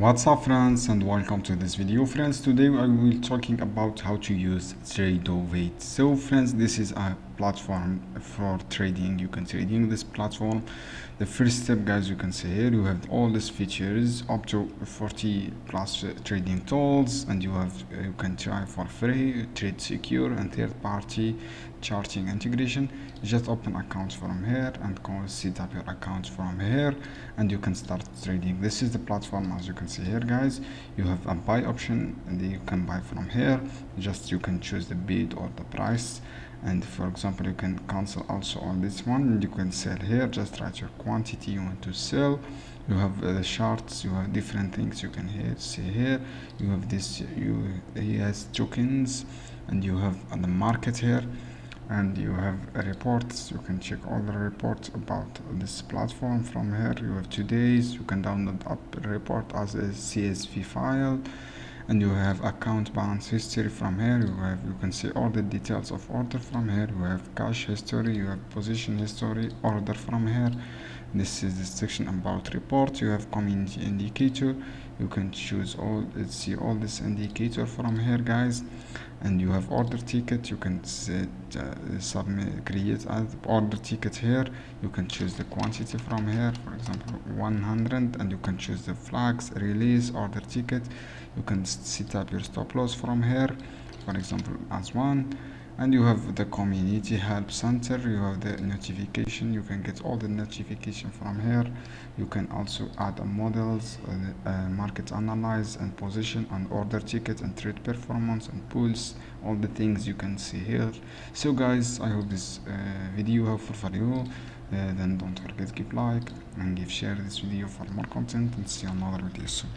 What's up friends, and welcome to this video. Friends, today I will talking about how to use Tradovate. So friends, this is a platform for trading. You can trading this platform. The first step, guys, you can see here you have all these features up to 40 plus trading tools, and you can try for free, trade secure, and third party charting integration. Just open accounts from here and set up your account from here, and you can start trading. This is the platform. As you can see here, guys, you have a buy option, and you can buy from here. You can choose the bid or the price, and for example you can cancel also on this one, and you can sell here. Just write your quantity you want to sell. You have the charts, you have different things you can see here. You have this has tokens, and you have the market here, and you have reports. You can check all the reports about this platform from here. You have today's. You can download up report as a CSV file, and you have account balance history from here. You can see all the details of order from here. You have cash history, you have position history, order from here. This is the section about report. You have community indicator. You can choose see all this indicator from here, guys. And you have order ticket. You can set create as order ticket here. You can choose the quantity from here, for example 100, and you can choose the flags, release, order ticket. You can set up your stop loss from here, for example as 1. And you have the community help center. You have the notification. You can get all the notification from here. You can also add models, market analyze, and position, and order ticket, and trade performance, and pools. All the things you can see here. So guys, I hope this video helpful for you. Then don't forget, give like and share this video for more content, and see you another video soon.